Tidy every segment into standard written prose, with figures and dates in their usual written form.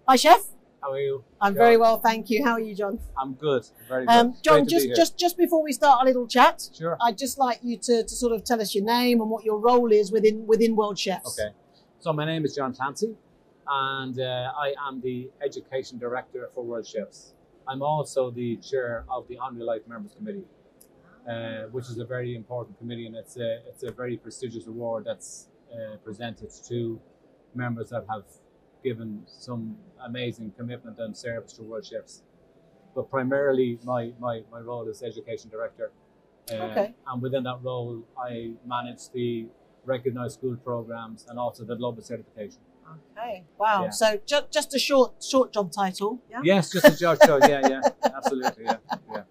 Hi, Chef. How are you? I'm very well, thank you. How are you, John? I'm good. Very good. John, just before we start our little chat, sure. I'd just like you to sort of tell us your name and what your role is within World Chefs. Okay. So my name is John Clancy, and I am the Education Director for World Chefs. I'm also the chair of the Honorary Life Members Committee, which is a very important committee, and it's a very prestigious award that's presented to members that have given some amazing commitment and service to World Chefs. But primarily my role is Education Director. Okay. And within that role, I manage the recognised school programs and also the global certification. Okay. Wow. Yeah. So just a short job title. Yeah. Yes, just a short job. Yeah, absolutely. Yeah.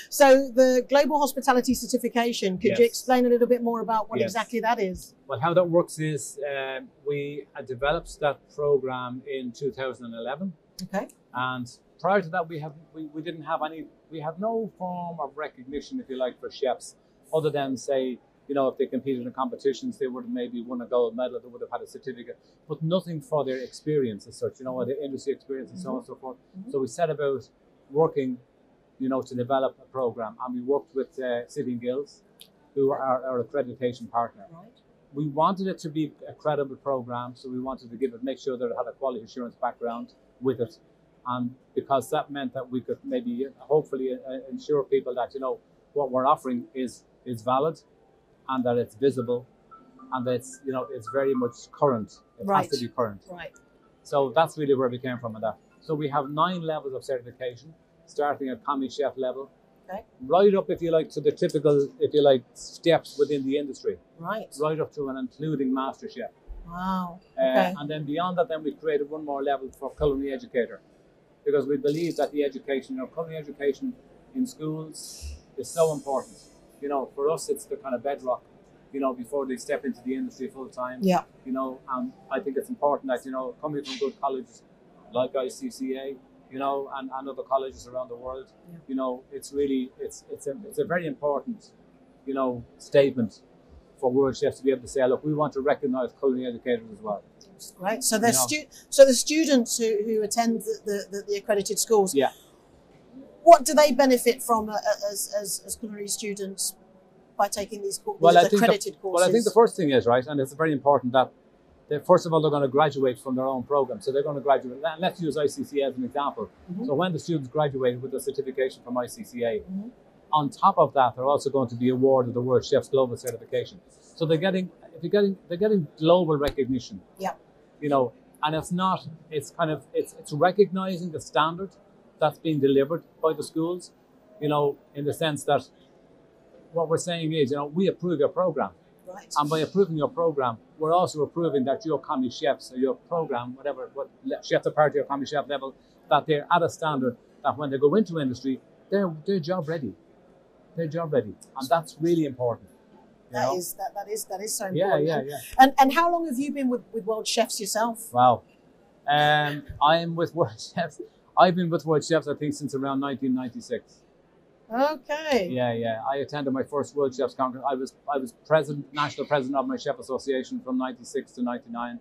So the Global Hospitality Certification, could you explain a little bit more about what exactly that is? Well, how that works is we had developed that program in 2011. Okay. And prior to that, we had no form of recognition, if you like, for chefs, other than say, you know, if they competed in competitions, they would have maybe won a gold medal, they would have had a certificate, but nothing for their experience as such, you know, their industry experience and so on and so forth. So we set about working, you know, to develop a program, and we worked with City and Guilds, who are our accreditation partner. Right. We wanted it to be a credible program, so we wanted to make sure that it had a quality assurance background with it, and because that meant that we could maybe hopefully ensure people that, you know, what we're offering is valid, and that it's visible, and that it's, you know, it's very much current. It has to be current. Right. So that's really where we came from with that. So we have 9 levels of certification, starting at Commis Chef level, right up, if you like, to the typical, if you like, steps within the industry. Right. Right up to and including Master Chef. Wow. Okay. And then beyond that, then we created one more level for culinary educator, because we believe that the education, you know, culinary education in schools is so important. You know, for us, it's the kind of bedrock, you know, before they step into the industry full time. Yeah. You know, and I think it's important that, you know, coming from good colleges like ICCA, you know, and other colleges around the world, you know, it's really, it's a very important, you know, statement for World Chefs to be able to say, look, we want to recognise culinary educators as well. Right. So the students who attend the accredited schools, what do they benefit from as culinary students by taking these accredited courses? Well, I think the first thing is, right, and it's very important that first of all, they're going to graduate from their own program. So they're going to graduate. Let's use ICCA as an example. So when the students graduate with a certification from ICCA, on top of that, they're also going to be awarded the World Chefs Global Certification. So they're getting global recognition. Yeah. You know, and it's recognizing the standard that's being delivered by the schools, you know, in the sense that what we're saying is, you know, we approve your program. Right. And by approving your program, we're also approving that your Commis Chefs or your program, what chefs are part of your Commis Chef level, that they're at a standard that when they go into industry, they're job ready. They're job ready. And that's really important. That is so important. Yeah. And how long have you been with World Chefs yourself? Wow. I'm with World Chefs. I've been with World Chefs, I think, since around 1996. Okay. Yeah. I attended my first World Chefs Congress. I was national president of my chef association from 96 to 99.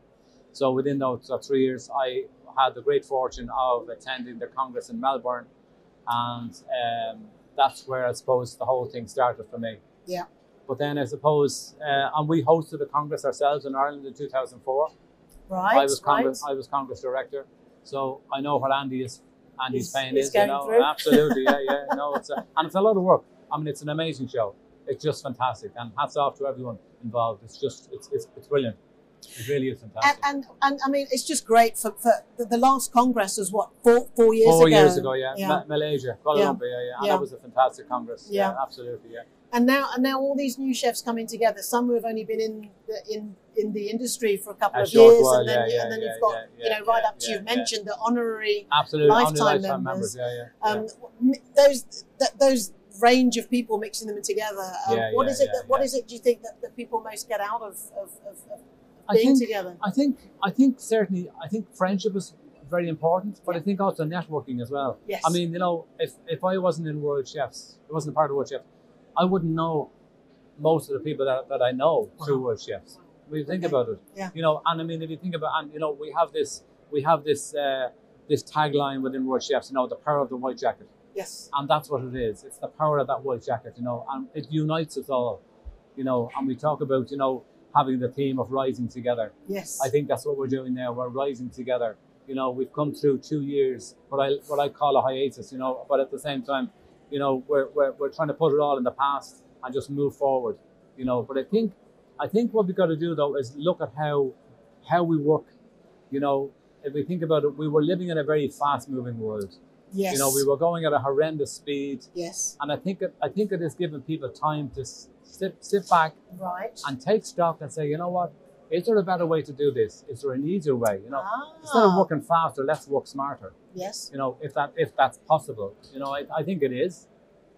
So within those 3 years, I had the great fortune of attending the Congress in Melbourne, and that's where I suppose the whole thing started for me. Yeah. But then I suppose, and we hosted the Congress ourselves in Ireland in 2004. Right. I was Congress director, so I know what Andy's pain is, you know. Through. Absolutely, yeah. No, it's a lot of work. I mean, it's an amazing show. It's just fantastic, and hats off to everyone involved. It's brilliant. It really is fantastic. And I mean, it's just great for the last Congress was what, 4 years ago? 4 years ago, yeah. Malaysia, Kuala Lumpur, yeah. And that was a fantastic Congress. Yeah, absolutely, yeah. And now all these new chefs coming together. Some who have only been in the industry for a couple of years, and then you've got right up to you've mentioned the honorary lifetime members. Those range of people, mixing them together. What is it do you think that people most get out of being together? I think certainly friendship is very important, but I think also networking as well. Yes. I mean, you know, if I wasn't in World Chefs, I wasn't a part of World Chefs, I wouldn't know most of the people that I know through World Chefs. When you think about it, you know, and I mean, if you think about, and you know, we have this this tagline within World Chefs, you know, the power of the white jacket. Yes. And that's what it is. It's the power of that white jacket, you know, and it unites us all, you know, and we talk about, you know, having the theme of rising together. Yes. I think that's what we're doing now. We're rising together. You know, we've come through 2 years, what I call a hiatus, you know, but at the same time, you know, we're trying to put it all in the past and just move forward, you know. But I think what we've got to do though is look at how we work. You know, if we think about it, we were living in a very fast moving world. Yes. You know, we were going at a horrendous speed. Yes. And I think it is giving people time to sit back, right, and take stock and say, you know what, is there a better way to do this? Is there an easier way? You know, instead of working faster, let's work smarter. Yes. You know, if that's possible. You know, I think it is.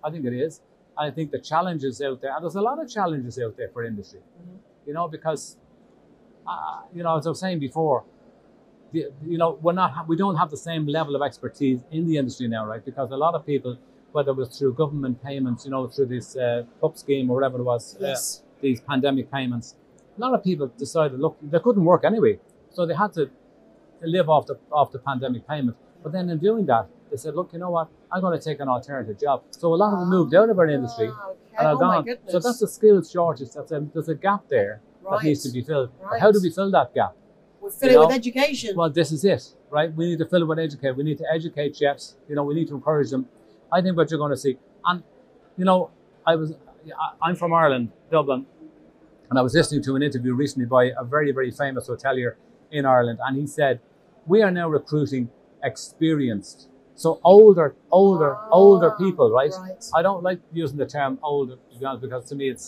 I think it is. I think the challenges out there, and there's a lot of challenges out there for industry. Mm-hmm. You know, because you know, as I was saying before, you know, we don't have the same level of expertise in the industry now, right? Because a lot of people, whether it was through government payments, you know, through this PUP scheme or whatever it was, yes, these pandemic payments, a lot of people decided, look, they couldn't work anyway, so they had to live off the pandemic payment. But then in doing that, they said, look, you know what, I'm going to take an alternative job. So a lot of them moved out of our industry and are gone. So that's a skills shortage. There's a gap there that needs to be filled. But how do we fill that gap? We fill it with education. Well, this is it, right? We need to fill it with education. We need to educate chefs. You know, we need to encourage them. I think what you're going to see, and you know, I'm from Ireland, Dublin, and I was listening to an interview recently by a very, very famous hotelier in Ireland, and he said, we are now recruiting experienced, so older people, right? I don't like using the term older, to be honest, because to me it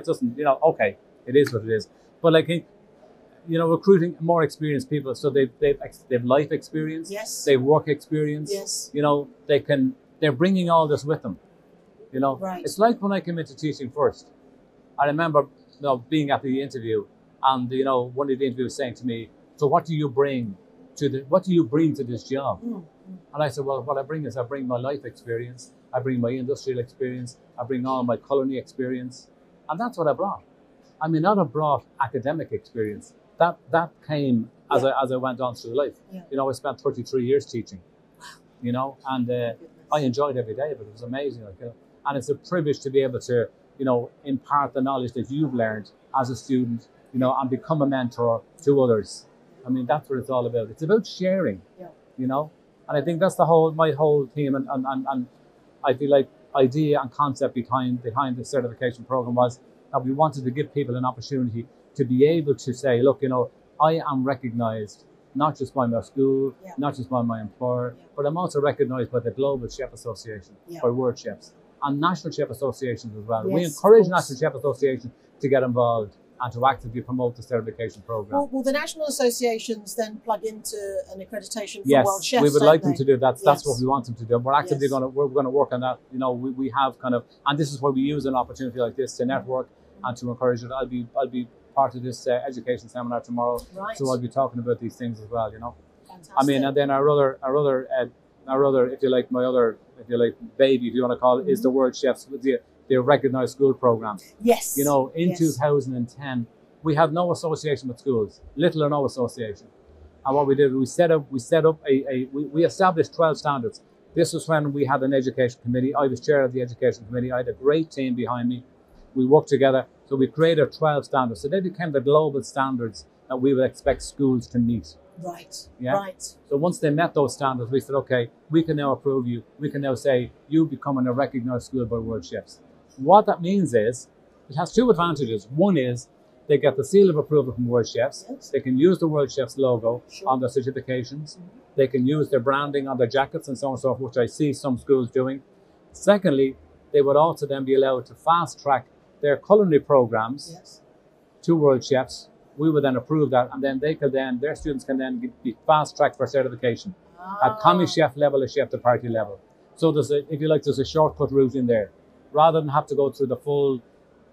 doesn't, you know, okay, it is what it is, but like, you know, recruiting more experienced people, so they've life experience, yes, they've work experience, yes, you know, they're bringing all this with them, you know. Right. It's like when I came into teaching first, I remember, you know, being at the interview, and you know, one of the interviewers saying to me, so what do you bring to this job? Mm. And I said, well, what I bring is I bring my life experience, I bring my industrial experience, I bring all my culinary experience, and that's what I brought. I mean, not have brought academic experience. That came as I went on through life. Yeah. You know, I spent 33 years teaching. Wow. You know, and I enjoyed every day of it. It was amazing. Like, you know, and it's a privilege to be able to, you know, impart the knowledge that you've learned as a student, you know, and become a mentor to others. I mean, that's what it's all about. It's about sharing. Yeah. You know, and I think that's my whole theme, and I feel like idea and concept behind the certification program was that we wanted to give people an opportunity to be able to say, look, you know, I am recognized not just by my school, not just by my employer, but I'm also recognized by the Global Chef Association, by World Chefs, and National Chef Associations as well. Yes, we encourage National Chef Association to get involved and to actively promote the certification program. Will the national associations then plug into an accreditation for World Chefs? Yes, we would like them to do that. That's what we want them to do. We're actively going to work on that. You know, we have kind of, and this is where we use an opportunity like this to network and to encourage it. I'll be part of this education seminar tomorrow, so I'll be talking about these things as well. You know, fantastic. I mean, and then our other, if you like, baby, if you want to call it, is the World Chefs with the recognized school program. Yes. You know, in 2010, we had no association with schools, little or no association. And what we did, we established 12 standards. This was when we had an education committee. I was chair of the education committee. I had a great team behind me. We worked together. So we created 12 standards. So they became the global standards that we would expect schools to meet. Right. Yeah. Right. So once they met those standards, we said, okay, we can now approve you. We can now say you becoming a recognized school by World Chefs. What that means is it has two advantages. One is they get the seal of approval from World Chefs. Yes. They can use the World Chefs logo on their certifications. Mm-hmm. They can use their branding on their jackets and so on and so forth, which I see some schools doing. Secondly, they would also then be allowed to fast track their culinary programs to World Chefs. We would then approve that, and then their students can then be fast tracked for certification at commis chef level or chef de partie level. So there's a shortcut route in there, rather than have to go through the full,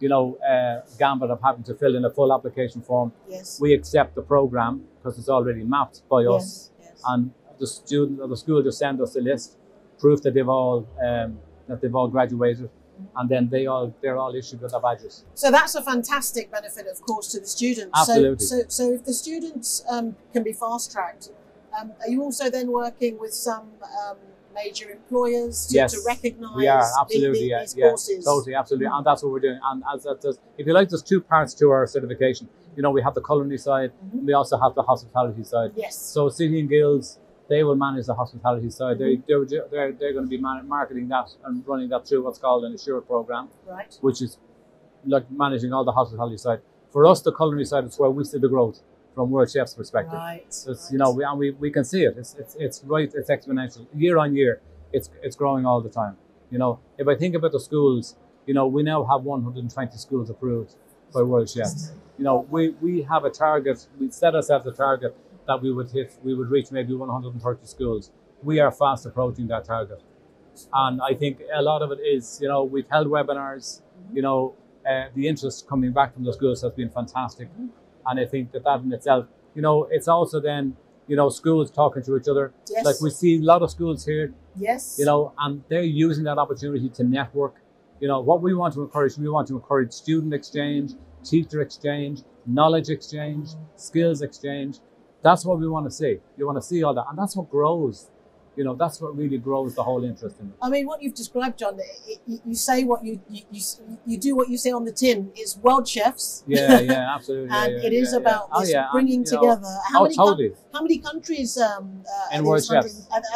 gambit of having to fill in a full application form. Yes. We accept the program because it's already mapped by us, and the student or the school just send us a list, proof that they've all graduated. And then they're all issued with their badges. So that's a fantastic benefit, of course, to the students. Absolutely. So if the students can be fast-tracked, Are you also then working with some major employers to recognise these courses? Totally, absolutely, and that's what we're doing. And if you like, there's two parts to our certification. You know, we have the culinary side, and we also have the hospitality side. Yes. So City and Guilds, they will manage the hospitality side. They're going to be marketing that and running that through what's called an assured program, right? Which is like managing all the hospitality side. For us, the culinary side is where we see the growth from World Chef's perspective. Right. So it's, you know, we can see it. It's right. It's exponential. Year on year, it's growing all the time. You know, if I think about the schools, you know, we now have 120 schools approved by World Chefs. You know, we have a target. We set ourselves a target that we would reach maybe 130 schools. We are fast approaching that target, and I think a lot of it is, you know, we've held webinars. You know, the interest coming back from the schools has been fantastic. And I think that in itself, you know, it's also then, you know, schools talking to each other. Yes. Like we see a lot of schools here. Yes. You know, and they're using that opportunity to network. You know, what we want to encourage student exchange, teacher exchange, knowledge exchange, skills exchange. That's what we want to see. You want to see all that. And that's what grows. You know, that's what really grows the whole interest in it. I mean, what you've described, John, you say what you do what you say on the tin. It's World Chefs. Yeah, absolutely. And it is about this bringing together. How many countries are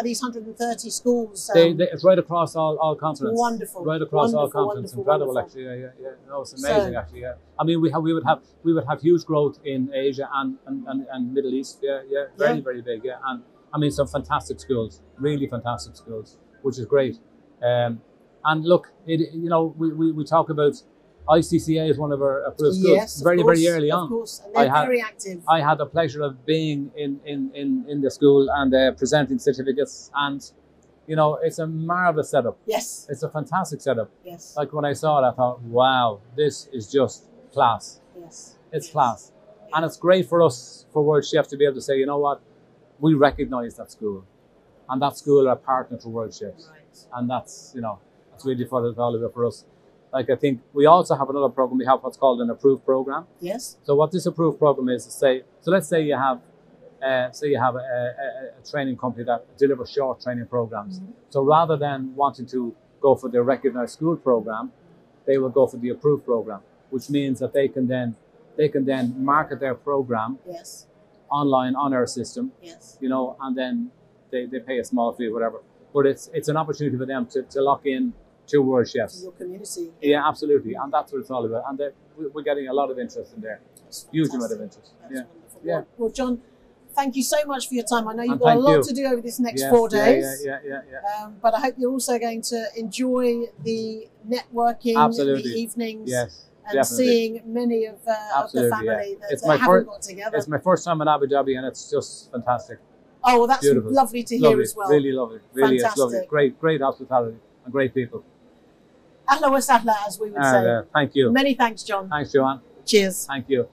these 130 schools? It's right across all continents. Wonderful. Right across all continents. Incredible, actually. Yeah. No, it's amazing, actually. Yeah. I mean, we would have huge growth in Asia and Middle East. Yeah. Very, very big. Yeah. And I mean, some fantastic schools, really fantastic schools, which is great. And look, you know, we talk about ICCA is one of our approved schools. Yes, very early on. Of course, and they're very active. I had the pleasure of being in the school and presenting certificates, and you know, it's a marvelous setup. Yes, it's a fantastic setup. Yes, like when I saw it, I thought, wow, this is just class. Yes, it's class, and it's great for us, for World Chefs, to be able to say, you know what. We recognise that school, and that school are a partner to World Chefs, and that's, you know, that's really what it's all about for us. Like, I think we also have another program. We have what's called an approved program. Yes. So what this approved program is, let's say you have, a training company that delivers short training programs. So rather than wanting to go for the recognised school program, they will go for the approved program, which means that they can then market their program. Yes. Online on our system, you know, and then they pay a small fee, whatever. But it's an opportunity for them to lock in to World Chefs. To your community. Yeah, absolutely. And that's what it's all about. And we're getting a lot of interest in there. Huge amount of interest. That's wonderful. Well, John, thank you so much for your time. I know you've got a lot to do over this next 4 days. Yeah. But I hope you're also going to enjoy the networking, the evenings. Yes. And definitely. Seeing many of the family that haven't got together. It's my first time in Abu Dhabi, and it's just fantastic. Oh, well, that's beautiful. Lovely to hear as well. Really lovely. Really, fantastic. It's lovely. Great hospitality and great people. Ahla wa sahla, as we would say. Thank you. Many thanks, John. Thanks, Joanne. Cheers. Thank you.